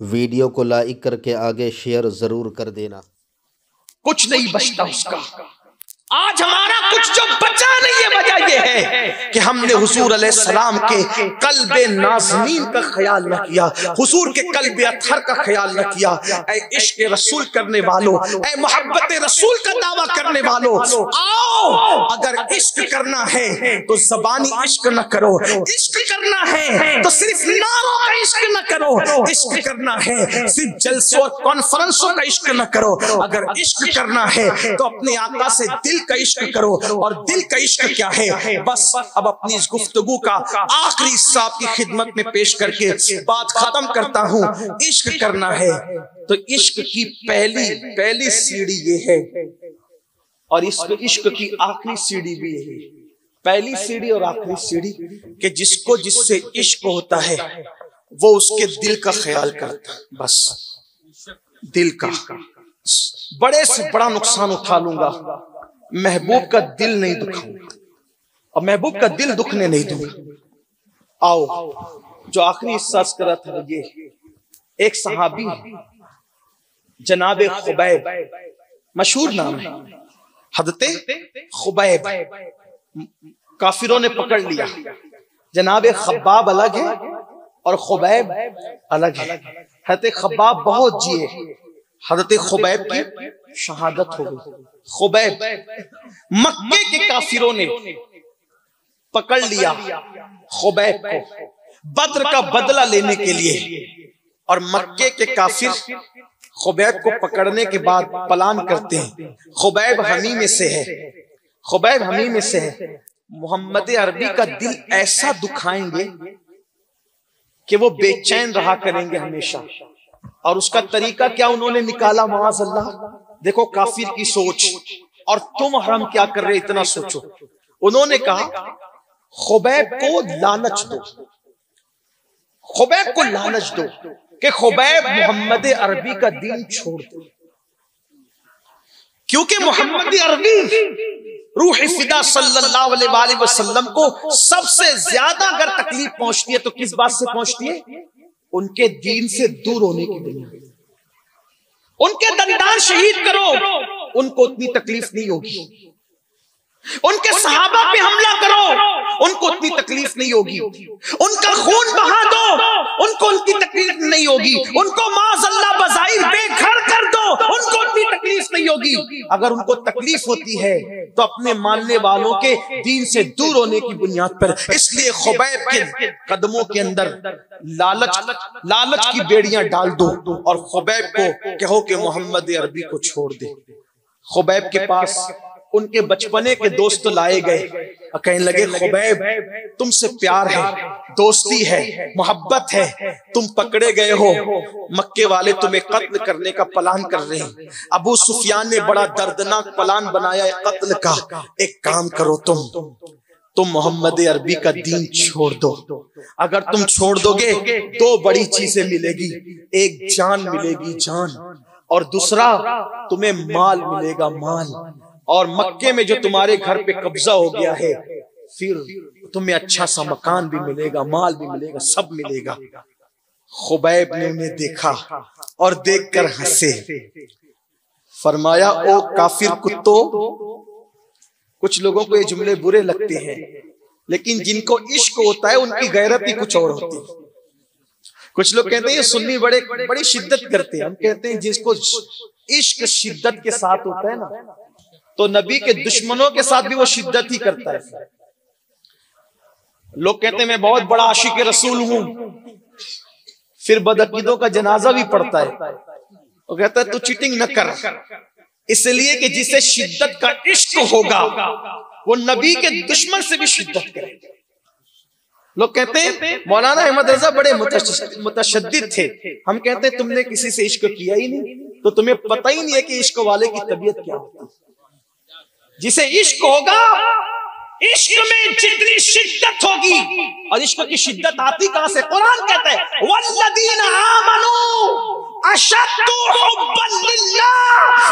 Video को like करके आगे शेयर जरूर कर देना। कुछ नहीं बचता उसका। आज हमारा कुछ जो बचा नहीं है, वजह यह है कि हमने हुजूर अलैहिस्सलाम के कल्बे नाज़नीन का ख्याल न किया, हुजूर के कल्बे अतहर का ख्याल न किया। ऐ इश्क रसूल करने वालों, ऐ मोहब्बत रसूल का दावा करने वालों, आओ अगर इश्क करना है तो ज़बानी इश्क न करो, इश्क करना है तो सिर्फ नारों का इश्क न करो, इश्क करना है सिर्फ जलसों और कॉन्फ्रेंसों का इश्क न करो। अगर इश्क करना है तो अपने आका से दिल का इश्क करो। और दिल का इश्क क्या है? बस अब अपनी इस गुफ्तगू का आखिरी हिस्सा आपकी खिदमत में पेश करके बात खत्म करता हूं। इश्क करना है तो इश्क की पहली सीढ़ी ये है, और इस इश्क की आखिरी सीढ़ी भी यही है। पहली सीढ़ी और आखिरी सीढ़ी कि जिससे इश्क होता है वो उसके दिल का ख्याल करता है। बस दिल का, बड़े से बड़ा नुकसान उठा लूंगा, महबूब का दिल नहीं दुखाऊंगा और महबूब का दिल दुखने नहीं दूंगा। आओ जो आखिरी हिस्सा करा था, ये एक सहाबी जनाबे खुबैब, मशहूर नाम है हदरते खुबैब, काफिरों ने पकड़ लिया। जनाबे खब्बाब अलग है और खुबैब अलग है। हदरते खब्बाब बहुत जिए, हदरते खुबैब की शहादत हो गई। खुबैब मक्के के काफिरों ने पकड़ लिया खुबैब को बद्र का बदला लेने के लिए, और मक्के के काफिर खुबैब को पकड़ने के बाद प्लान करते हैं। खुबैब हमी में से है, खुबैब हमी में से है। मोहम्मद अरबी का दिल ऐसा दुखाएंगे कि वो बेचैन रहा करेंगे हमेशा। और उसका तरीका क्या उन्होंने निकाला? माअज़ल्लाह, देखो काफिर की सोच, और तुम हम क्या कर रहे इतना सोचो। उन्होंने कहा खुबैब को लालच दो, खुबैब को लालच दो कि खुबैब मोहम्मद अरबी का दीन छोड़ दो, क्योंकि मोहम्मद अरबी रूह फिदा सल्लल्लाहु अलैहि वसल्लम को सबसे ज्यादा अगर तकलीफ पहुंचती है तो किस बात से पहुंचती है? उनके दीन से दूर होने की वजह। उनके दंदान शहीद करो, उनको उतनी तकलीफ नहीं होगी। उनके सहाबा पे हमला करो, उनको उतनी तकलीफ नहीं होगी। उनका खून बहा दो, उनको उनकी तकलीफ नहीं होगी। उनको माज़अल्लाह बज़ाहिर बेघर कर दो, उनको उतनी तकलीफ नहीं होगी। अगर उनको तकलीफ होती है तो अपने मानने वालों के दीन से दूर होने की बुनियाद पर। इसलिए खुबैब के कदमों के अंदर लालच की बेड़ियां डाल दो और खुबैब को कहो कि मोहम्मद अरबी को छोड़ दे। खुबैब के पास उनके बचपने के दोस्त लाए गए और कहने लगे खुबैब तुमसे प्यार है, दोस्ती है, मोहब्बत है, तुम पकड़े गए हो, मक्के वाले तुम्हें कत्ल करने का प्लान कर रहे हैं। अबू सुफियान ने बड़ा दर्दनाक प्लान बनाया है कत्ल का। एक काम करो, तुम मोहम्मद अरबी का दीन छोड़ दो। अगर तुम छोड़ दोगे दो बड़ी चीजें मिलेगी, एक जान मिलेगी जान, और दूसरा तुम्हें माल मिलेगा माल। और मक्के में जो तुम्हारे घर पे कब्जा हो गया है फिर तुम्हें अच्छा सा मकान भी मिलेगा, माल भी मिलेगा, सब मिलेगा। खुबैब ने उन्हें देखा और देखकर हंसे। फरमाया ओ काफिर कुत्तो, कुछ लोगों को ये जुमले बुरे लगते हैं, लेकिन जिनको इश्क होता है उनकी गैरत ही कुछ और होती है। कुछ लोग कहते हैं ये सुन्नी बड़ी शिद्दत करते हैं। हम कहते हैं जिसको इश्क शिद्दत के साथ होता है ना, तो नबी के दुश्मनों के साथ भी वो शिद्दत ही करता है। लोग कहते हैं मैं बहुत बड़ा आशिक रसूल हूं, फिर बदअकीदों का जनाजा भी पढ़ता है। वो कहता है तू चीटिंग न कर, इसलिए कि जिसे शिद्दत का इश्क होगा वो नबी के दुश्मन से भी शिद्दत करेगा। लोग कहते हैं मौलाना अहमद रजा बड़े मुतशद्दिद थे। हम कहते हैं तुमने किसी से इश्क किया ही नहीं, तो तुम्हें पता ही नहीं है कि इश्क वाले की तबीयत क्या होती है। जिसे इश्क होगा, इश्क में जितनी शिद्दत होगी, और इश्क की शिद्दत आती कहां से? कुरान कहता है वल्लदीना आमनू अशद्दु हुब्बन लिल्लाह,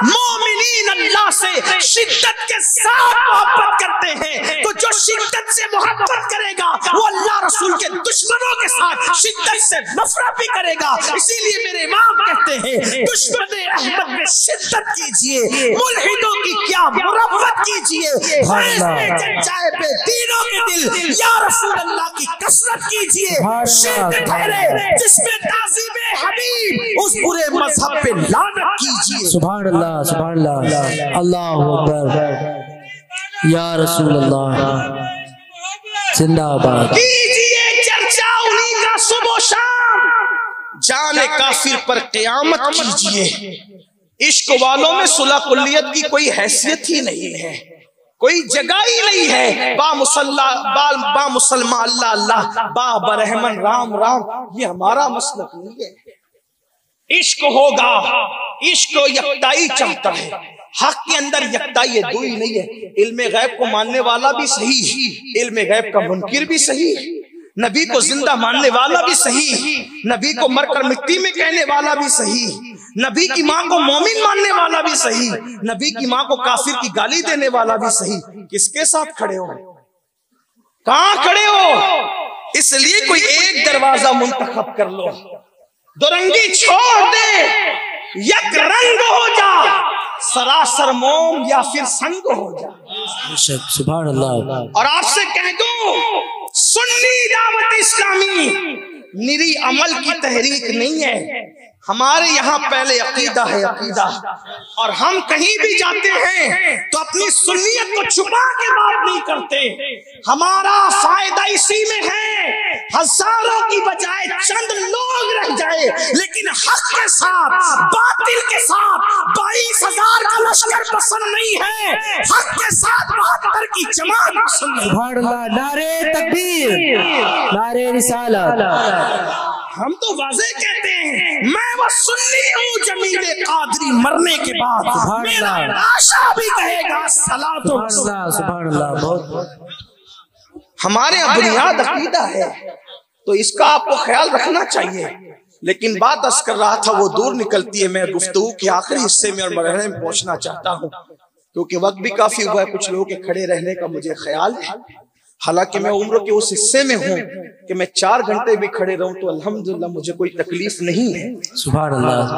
मोमिनीन अल्लाह से शिद्दत के साथ मोहब्बत करते हैं। तो जो शिद्दत से मोहब्बत करेगा वो अल्लाह रसूल के दुश्मनों के साथ शिद्दत से नफरत भी करेगा। इसीलिए मेरे इमाम कहते हैं दुश्मन अहमद में शिद्दत कीजिए, मुल्हिदों की क्या मुरब्बत कीजिए, जाए पे तीनों के दिल या रसूल अल्लाह की कसरत कीजिए। शिद्दत ठहरे जिसमें ताज़ीम हबीब, उस बुरे मजहब पे लानत कीजिए। सुभान अल्लाह, सुभान अल्लाह, अल्लाहु अकबर, या रसूल अल्लाह जिंदाबाद। कीजिए चर्चा उन्हीं का सुबह शाम, जाने काफिर पर क़यामत कीजिए। इश्क वालों में सुलह कुल्लियत की कोई हैसियत ही नहीं है, कोई जगह ही नहीं है। बा मुसलमा अल्लाह अल्लाह, बा बरहमन राम राम, ये हमारा मसलक नहीं है। इश्क होगा, इश्क यकताई चाहता है, हक के अंदर यकताई है, दुई नहीं है। इल्मे गैब को मानने वाला भी सही, इल्मे गैब का मुनकिर भी सही, नबी को जिंदा मानने वाला भी सही, नबी को मरकर मिट्टी में कहने वाला भी सही, नबी की माँ को मोमिन मानने वाला भी सही, नबी की माँ को काफिर की गाली देने वाला भी सही। किसके साथ खड़े हो, कहां खड़े हो? इसलिए कोई एक दरवाजा मुंतखब कर लो, दुरंगी छोड़ दे, यक रंग हो जा, सरासर मोम या फिर संग हो जा। सुभान अल्लाह। और आपसे कह दो सुन्नी दावत इस्लामी निरी अमल की तहरीक नहीं है, हमारे यहाँ पहले अकीदा है, अकीदा। और हम कहीं भी जाते हैं तो अपनी सुन्नियत को छुपा के बात नहीं करते। हमारा फायदा इसी में है, हजारों की बजाय चंद लोग रह जाए, लेकिन हक के साथ बातिल के साथ 22,000 का लश्कर पसंद नहीं है, हक के साथ 72 की जमात पसंद है। सुभान अल्लाह, नारे तकबीर, नारे रिसालत। हम तो वाज़ेह कहते हैं, मैं वो सुन्नी हूँ जमीले कादरी मरने के बाद मेरा लाशा भी कहेगा सलातो। सुभान अल्लाह। बहुत हमारे यहाँ बुनियाद अकीदा है, तो इसका आपको ख्याल रखना चाहिए। लेकिन बात अर्ज कर रहा था वो दूर निकलती है। मैं गुफ्तगू के आखिरी हिस्से में और मरहले में पहुंचना चाहता हूँ, क्योंकि वक्त भी काफी हुआ है, कुछ लोगों के खड़े रहने का मुझे ख्याल है। हालांकि मैं उम्र के उस हिस्से में हूँ कि मैं 4 घंटे भी खड़े रहूं तो अल्हम्दुलिल्लाह मुझे कोई तकलीफ नहीं है। सुभान अल्लाह।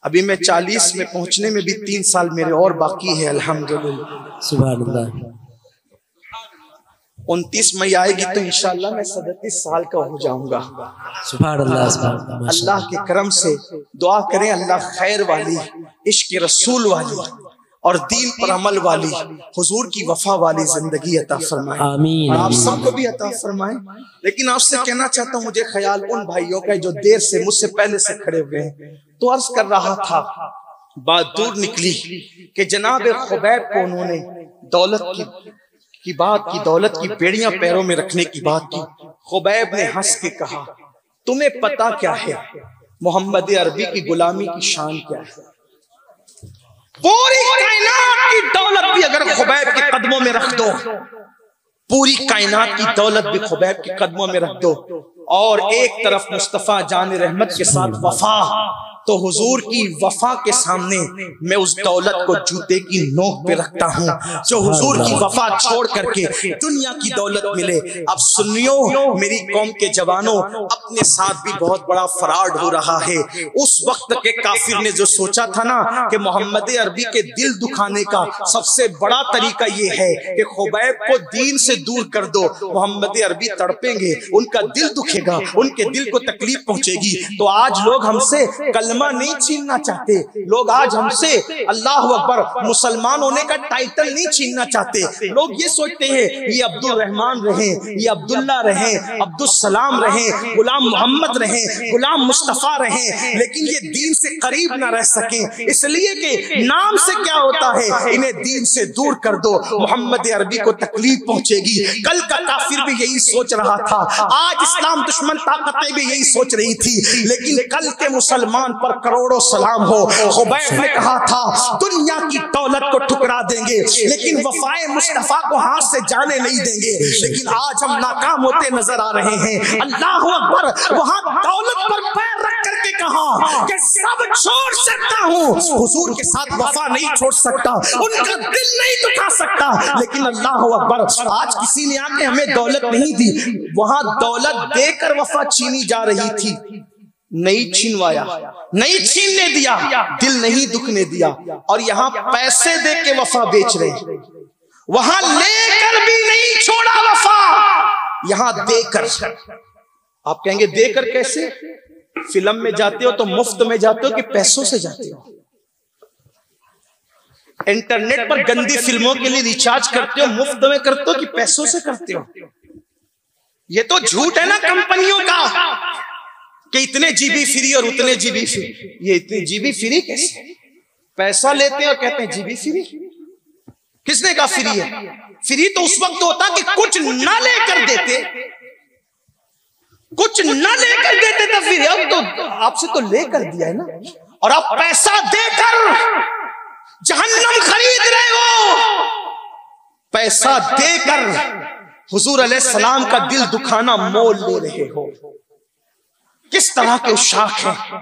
अभी मैं 40 में पहुंचने में भी 3 साल मेरे और बाकी है अल्हम्दुलिल्लाह। सुभान अल्लाह। 29 मई आएगी तो इंशाअल्लाह मैं 37 साल का हो जाऊंगा। सुभान अल्लाह। अल्लाह के करम से दुआ करें, अल्लाह खैर वाली, इश्क रसूल वाली और दीन पर अमल वाली, हुजूर की वफा वाली जिंदगी अता फरमाए। आमीन। आप सबको भी अता फरमाए। लेकिन आपसे कहना चाहता हूँ, मुझे ख्याल उन भाइयों का जो देर से मुझसे पहले से खड़े हुए हैं, तो अर्ज कर रहा था, बात दूर निकली कि जनाब खुबैब को उन्होंने दौलत की बात की, दौलत की बेड़ियां पैरों में रखने की बात की। खुबैब ने हंस के कहा, तुम्हें पता क्या है मोहम्मद अरबी की गुलामी की शान क्या है? पूरी कायनात की दौलत भी अगर खुबैब के कदमों में रख दो, पूरी कायनात की दौलत भी खुबैब के कदमों में रख दो, और एक तरफ मुस्तफा जान रहमत के साथ वफा, तो हुजूर की वफा के सामने मैं उस दौलत को जूते की नोक पे रखता हूँ। जो हुजूर की वफा छोड़ करके दुनिया की दौलत मिले। अब सुन्नियों, मेरी कौम के जवानों, अपने साथ भी बहुत बड़ा फराड हो रहा है। उस वक्त के काफिर ने जो सोचा था ना कि मोहम्मद अरबी के दिल दुखाने का सबसे बड़ा तरीका ये है कि खुबैब को दीन से दूर कर दो, मोहम्मद अरबी तड़पेंगे, उनका दिल दुखेगा, उनके दिल को तकलीफ पहुंचेगी। तो आज लोग हमसे कलमा नहीं छीनना चाहते, लोग आज हमसे अल्लाह अकबर मुसलमान होने का टाइटल नहीं छीनना चाहते। लोग ये सोचते हैं ये अब्दुल रहमान रहे, ये अब्दुल्ला रहे, अब्दुल सलाम रहे, गुलाम मोहम्मद रहे, गुलाम मुस्तफा रहे, लेकिन ये दीन से करीब ना रह सके, इसलिए कि नाम से क्या होता है, इन्हें दीन से दूर कर दो, मोहम्मद अरबी को तकलीफ पहुंचेगी। कल का काफिर भी यही सोच रहा था, आज इस्लाम दुश्मन ताकतें भी यही सोच रही थी, लेकिन कल के मुसलमान पर करोड़ों सलाम हो। खुबैब ने कहा था दुनिया की दौलत को ठुकरा देंगे, लेकिन वफाए मुस्तफा को हाथ से जाने नहीं देंगे। लेकिन आज हम नाकाम होते नजर आ रहे हैं। अल्लाह अकबर। वहां दौलत पर पैर रख करके कहा हुजूर के साथ वफा नहीं छोड़ सकता, उनका दिल नहीं दुखा सकता। लेकिन अल्लाह अकबर, आज किसी ने आके हमें दौलत नहीं दी, वहां दौलत देकर वफा छीनी जा रही थी, नहीं छीनवाया, नहीं छीनने दिया, दिल नहीं दुखने दिया। और यहाँ पैसे दे के वफा बेच रहे, वहां लेकर भी नहीं छोड़ा वफा, यहां देकर। आप कहेंगे देकर कैसे? फिल्म में जाते हो तो मुफ्त में जाते हो कि पैसों से जाते हो? इंटरनेट पर गंदी फिल्मों के लिए रिचार्ज करते हो, मुफ्त में करते हो कि पैसों से करते हो? ये तो झूठ है ना कंपनियों का कि इतने जीबी फ्री और उतने जीबी फ्री। ये इतने जीबी फ्री कैसे? पैसा लेते हैं और कहते हैं जीबी फ्री। किसने कहा फ्री है? फ्री तो उस वक्त होता कि कुछ ना लेकर देते, कुछ ना लेकर देते तो फिर। अब तो आपसे तो लेकर दिया है ना, और आप पैसा देकर जहन्नम खरीद रहे हो। पैसा देकर हुजूर अलैहिस्सलाम का दिल दुखाना मोल ले रहे हो। किस तरह के उशाक हैं?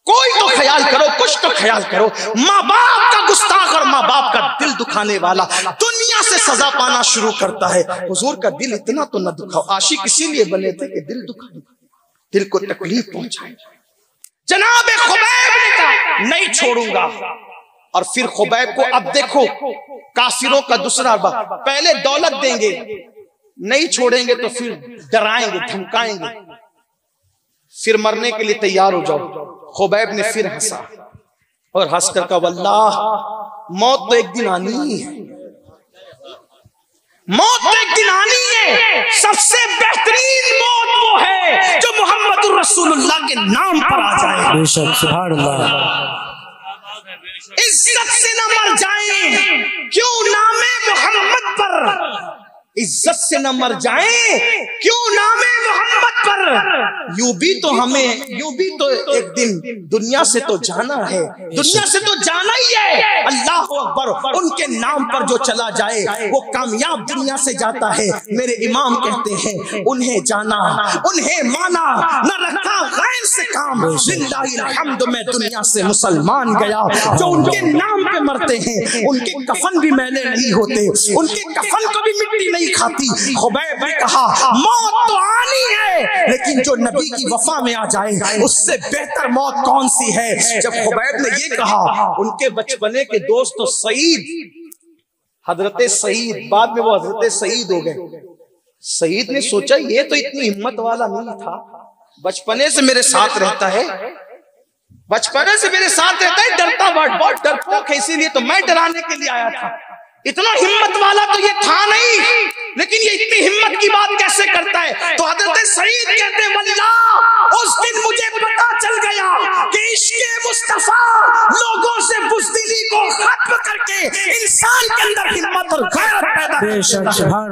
कोई तो ख्याल करो, कुछ तो ख्याल करो। माँ बाप का गुस्ताख और माँ बाप का दिल दुखाने वाला दुनिया से सजा पाना शुरू करता है। हुजूर का दिल इतना तो न दुखाओ। आशिक इसीलिए बने थे कि दिल दुखाए, दिल को तकलीफ पहुंचाए। जनाब खुबैब ने कहा नहीं छोड़ूंगा। और फिर खुबैब को अब देखो काफिरों का दूसरा बात, पहले दौलत देंगे, नहीं छोड़ेंगे तो फिर डराएंगे, धमकाएंगे, फिर मरने के लिए तैयार हो जाओ। खुबैब ने फिर हंसा और हंसकर कहा वल्लाह मौत तो एक दिन आनी ही है, मौत तो एक दिन आनी है। सबसे बेहतरीन मौत वो है जो मोहम्मदुर रसूलुल्लाह के नाम पर आ जाए। बेशक, सुभान अल्लाह। इज्जत से न मर जाएं, क्यों नामे मोहम्मद पर। इज्जत से न मर जाएं, क्यों नामे मोहम्मद पर। यूं भी तो हमें, यूं भी तो एक दिन दुनिया से तो जाना है, दुनिया से तो जाना ही है। अल्लाह अकबर, उनके नाम पर जो चला जाए वो कामयाब दुनिया से जाता है। मेरे इमाम कहते हैं उन्हें जाना, उन्हें माना, न रखा गैर से काम। लिल्लाहिल हम्द, मैं दुनिया से मुसलमान गया। जो उनके नाम पे मरते हैं उनके कफन भी मैले नहीं होते, उनके कफन को भी मिट्टी नहीं खाती। खुबैब ने कहा मौत तो आनी है, लेकिन जो नबी की वफा में आ जाए उससे बेहतर मौत कौन सी है। जब खुबैब ने ये कहा, उनके बचपने के दोस्त तो सईद, हजरत सईद, बाद में वो हजरत सईद हो गए। सईद ने सोचा ये तो इतनी हिम्मत वाला नहीं था, बचपने से मेरे साथ रहता है, बचपने से मेरे साथ रहता है, डरता बहुत डरपोक है, इसीलिए तो मैं डराने के लिए आया था। इतना हिम्मत वाला तो ये था नहीं, लेकिन ये इतनी हिम्मत की बात कैसे करता है। तो हजरत सईद कहते वल्लाह उस दिन मुझे पता चल गया कि इश्क़े मुस्तफा लोगों से बुज़दिली को खत्म करके इंसान के अंदर हिम्मत और गैरत पैदा बेशक, सुभान